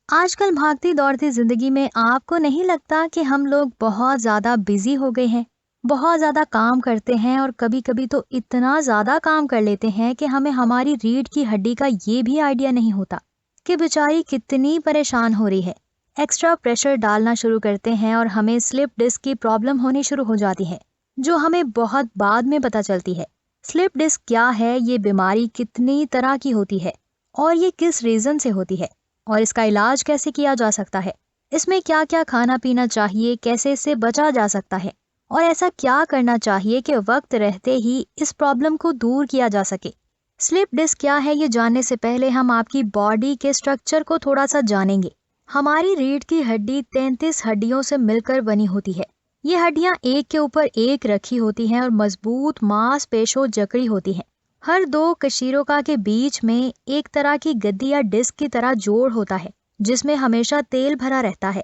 आजकल भागती दौड़ती जिंदगी में आपको नहीं लगता कि हम लोग बहुत ज्यादा बिजी हो गए हैं। बहुत ज्यादा काम करते हैं और कभी कभी तो इतना ज्यादा काम कर लेते हैं कि हमें हमारी रीढ़ की हड्डी का ये भी आइडिया नहीं होता कि बेचारी कितनी परेशान हो रही है। एक्स्ट्रा प्रेशर डालना शुरू करते हैं और हमें स्लिप डिस्क की प्रॉब्लम होनी शुरू हो जाती है, जो हमें बहुत बाद में पता चलती है। स्लिप डिस्क क्या है, ये बीमारी कितनी तरह की होती है और ये किस रीजन से होती है और इसका इलाज कैसे किया जा सकता है। इसमें क्या क्या खाना पीना चाहिए, कैसे इससे बचा जा सकता है और ऐसा क्या करना चाहिए कि वक्त रहते ही इस प्रॉब्लम को दूर किया जा सके। स्लिप डिस्क क्या है, ये जानने से पहले हम आपकी बॉडी के स्ट्रक्चर को थोड़ा सा जानेंगे। हमारी रीढ़ की हड्डी 33 हड्डियों से मिलकर बनी होती है। ये हड्डियां एक के ऊपर एक रखी होती हैं और मजबूत मांसपेशियों जकड़ी होती हैं। हर दो कशीरोका के बीच में एक तरह की गद्दी या डिस्क की तरह जोड़ होता है, जिसमें हमेशा तेल भरा रहता है,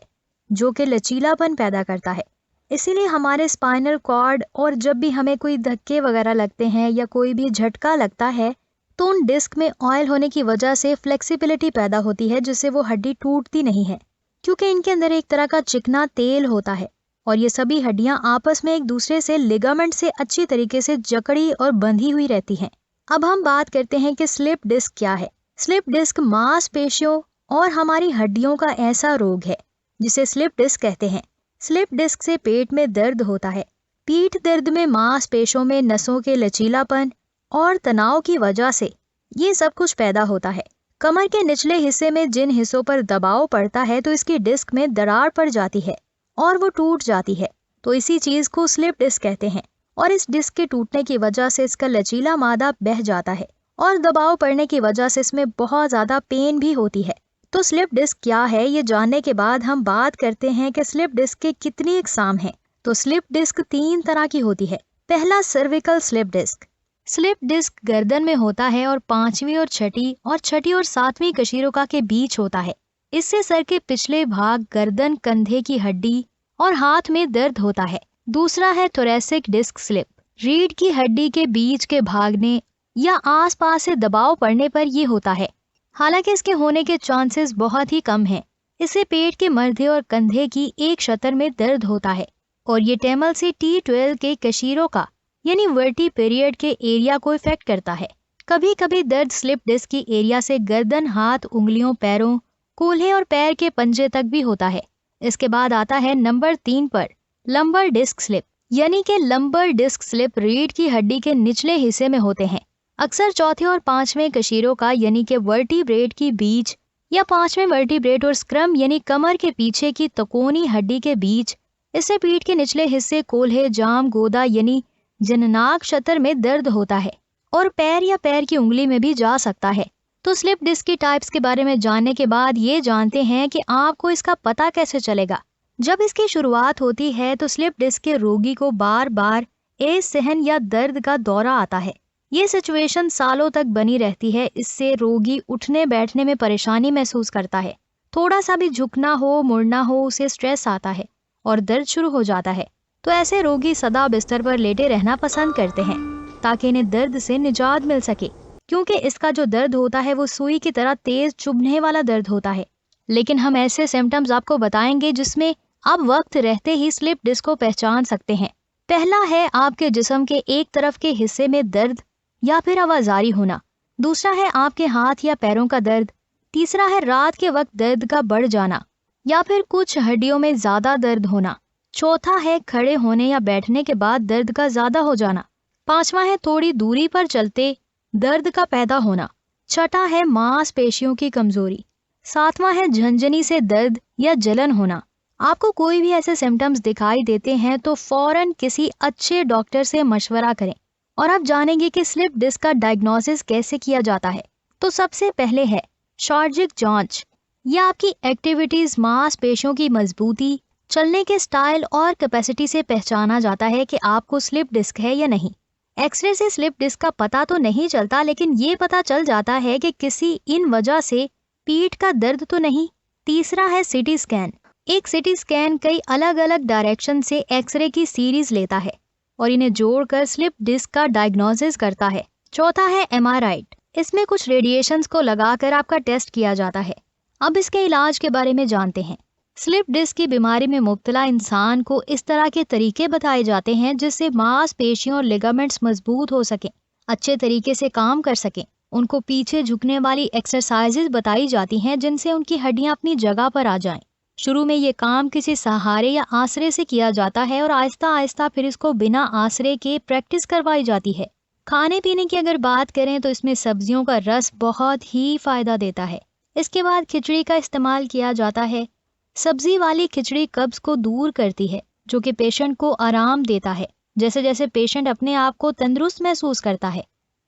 जो कि लचीलापन पैदा करता है। इसीलिए हमारे स्पाइनल कॉर्ड और जब भी हमें कोई धक्के वगैरह लगते हैं या कोई भी झटका लगता है, तो उन डिस्क में ऑयल होने की वजह से फ्लेक्सिबिलिटी पैदा होती है, जिससे वो हड्डी टूटती नहीं है, क्योंकि इनके अंदर एक तरह का चिकना तेल होता है और ये सभी हड्डियां आपस में एक दूसरे से लिगामेंट से अच्छी तरीके से जकड़ी और बंधी हुई रहती हैं। अब हम बात करते हैं कि स्लिप डिस्क क्या है। स्लिप डिस्क मांसपेशियों और हमारी हड्डियों का ऐसा रोग है जिसे स्लिप डिस्क कहते हैं। स्लिप डिस्क से पेट में दर्द होता है। पीठ दर्द में मांसपेशियों में नसों के लचीलापन और तनाव की वजह से ये सब कुछ पैदा होता है। कमर के निचले हिस्से में जिन हिस्सों पर दबाव पड़ता है तो इसकी डिस्क में दरार पड़ जाती है और वो टूट जाती है, तो इसी चीज को स्लिप डिस्क कहते हैं। और इस डिस्क के टूटने की वजह से इसका लचीला मादा बह जाता है और दबाव पड़ने की वजह से इसमें बहुत ज्यादा पेन भी होती है। तो स्लिप डिस्क क्या है, ये जानने के बाद हम बात करते हैं कि स्लिप डिस्क के कितनी इकसाम हैं। तो स्लिप डिस्क 3 तरह की होती है। पहला, cervical slip disc. Slip disc गर्दन में होता है और 5वीं और 6ठी और 7वीं कशीरोका के बीच होता है। इससे सर के पिछले भाग, गर्दन, कंधे की हड्डी और हाथ में दर्द होता है। दूसरा है थोरेसिक डिस्क स्लिप। रीढ़ की हड्डी के बीच के भागने या आसपास से दबाव पड़ने पर यह होता है। हालांकि इसके होने के चांसेस बहुत ही कम हैं। इससे पेट के मध्य और कंधे की एक शतर में दर्द होता है और ये टेमल से T12 के कशीरोका यानी वर्टी पीरियड के एरिया को इफेक्ट करता है। कभी कभी दर्द स्लिप डिस्क की एरिया से गर्दन, हाथ, उंगलियों, पैरों, कूल्हे और पैर के पंजे तक भी होता है। इसके बाद आता है नंबर 3 पर लंबर डिस्क स्लिप, यानी कि लंबर डिस्क स्लिप रीढ़ की हड्डी के निचले हिस्से में होते हैं। अक्सर चौथे और 5वें कशीरोका यानी कि वर्टिब्रेट की बीच या 5वें वर्टिब्रेट और स्क्रम यानी कमर के पीछे की तकोनी हड्डी के बीच। इससे पीठ के निचले हिस्से, कोल्हे, जाम, गोदा यानी जननाक शतर में दर्द होता है और पैर या पैर की उंगली में भी जा सकता है। तो स्लिप डिस्क की टाइप्स के बारे में जानने के बाद ये जानते हैं कि आपको इसका पता कैसे चलेगा। जब इसकी शुरुआत होती है तो स्लिप डिस्क के रोगी को बार बार असहन या दर्द का दौरा आता है। ये सिचुएशन सालों तक बनी रहती है। इससे रोगी उठने बैठने में परेशानी महसूस करता है। थोड़ा सा भी झुकना हो, मुड़ना हो, उसे स्ट्रेस आता है और दर्द शुरू हो जाता है। तो ऐसे रोगी सदा बिस्तर पर लेटे रहना पसंद करते हैं ताकि इन्हें दर्द से निजात मिल सके, क्योंकि इसका जो दर्द होता है वो सुई की तरह तेज चुभने वाला दर्द होता है। लेकिन हम ऐसे सिम्टम्स आपको बताएंगे जिसमें आप वक्त रहते ही स्लिप डिस्क को पहचान सकते हैं। पहला है आपके जिस्म के एक तरफ के हिस्से में दर्द या फिर आवाजारी होना। दूसरा है आपके हाथ या पैरों का दर्द। तीसरा है रात के वक्त दर्द का बढ़ जाना या फिर कुछ हड्डियों में ज्यादा दर्द होना। चौथा है खड़े होने या बैठने के बाद दर्द का ज्यादा हो जाना। पांचवा है थोड़ी दूरी पर चलते दर्द का पैदा होना। छठा है मांसपेशियों की कमजोरी। सातवां है झंझनी से दर्द या जलन होना। आपको कोई भी ऐसे सिम्टम्स दिखाई देते हैं तो फौरन किसी अच्छे डॉक्टर से मशवरा करें और आप जानेंगे कि स्लिप डिस्क का डायग्नोसिस कैसे किया जाता है। तो सबसे पहले है शारीरिक जांच। यह आपकी एक्टिविटीज, मांसपेशियों की मजबूती, चलने के स्टाइल और कैपेसिटी से पहचाना जाता है कि आपको स्लिप डिस्क है या नहीं। एक्सरे से स्लिप डिस्क का पता तो नहीं चलता, लेकिन ये पता चल जाता है कि किसी इन वजह से पीठ का दर्द तो नहीं। तीसरा है सीटी स्कैन। एक सीटी स्कैन कई अलग अलग डायरेक्शन से एक्सरे की सीरीज लेता है और इन्हें जोड़कर स्लिप डिस्क का डायग्नोसिस करता है। चौथा है एमआरआई। इसमें कुछ रेडिएशंस को लगाकर आपका टेस्ट किया जाता है। अब इसके इलाज के बारे में जानते हैं। स्लिप डिस्क की बीमारी में मुब्तला इंसान को इस तरह के तरीके बताए जाते हैं जिससे मांसपेशियों और लिगामेंट्स मजबूत हो सकें, अच्छे तरीके से काम कर सकें। उनको पीछे झुकने वाली एक्सरसाइजेज बताई जाती हैं जिनसे उनकी हड्डियां अपनी जगह पर आ जाएं। शुरू में ये काम किसी सहारे या आसरे से किया जाता है और आहिस्ता आहिस्ता फिर इसको बिना आसरे के प्रैक्टिस करवाई जाती है। खाने पीने की अगर बात करें तो इसमें सब्जियों का रस बहुत ही फायदा देता है। इसके बाद खिचड़ी का इस्तेमाल किया जाता है। सब्जी वाली खिचड़ी कब्ज को दूर करती है, जो कि पेशेंट को आराम देता है जैसे जैसे पेशेंट अपने आप को तंदुरुस्त महसूस करता है।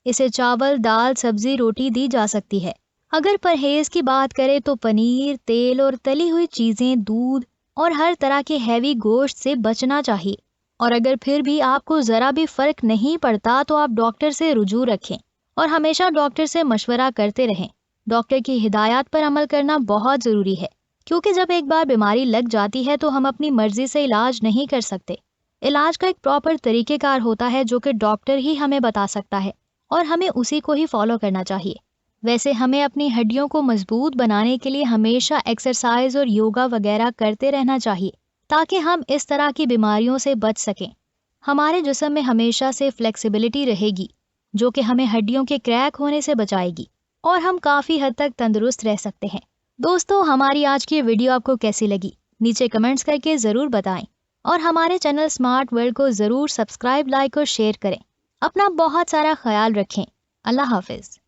इसे चावल, दाल, सब्जी, रोटी दी जा सकती है। अगर परहेज की बात करें तो पनीर, तेल और तली हुई चीजें, दूध और हर तरह के हैवी गोश्त से बचना चाहिए। और अगर फिर भी आपको जरा भी फर्क नहीं पड़ता तो आप डॉक्टर से रुजू रखें और हमेशा डॉक्टर से मशवरा करते रहें। डॉक्टर की हिदायत पर अमल करना बहुत जरूरी है, क्योंकि जब एक बार बीमारी लग जाती है तो हम अपनी मर्जी से इलाज नहीं कर सकते। इलाज का एक प्रॉपर तरीकेकार होता है जो कि डॉक्टर ही हमें बता सकता है और हमें उसी को ही फॉलो करना चाहिए। वैसे हमें अपनी हड्डियों को मजबूत बनाने के लिए हमेशा एक्सरसाइज और योगा वगैरह करते रहना चाहिए ताकि हम इस तरह की बीमारियों से बच सकें। हमारे जिस्म में हमेशा से फ्लेक्सिबिलिटी रहेगी जो कि हमें हड्डियों के क्रैक होने से बचाएगी और हम काफ़ी हद तक तंदुरुस्त रह सकते हैं। दोस्तों, हमारी आज की वीडियो आपको कैसी लगी नीचे कमेंट्स करके ज़रूर बताएं और हमारे चैनल स्मार्ट वर्ल्ड को ज़रूर सब्सक्राइब, लाइक और शेयर करें। अपना बहुत सारा ख्याल रखें। अल्लाह हाफिज़।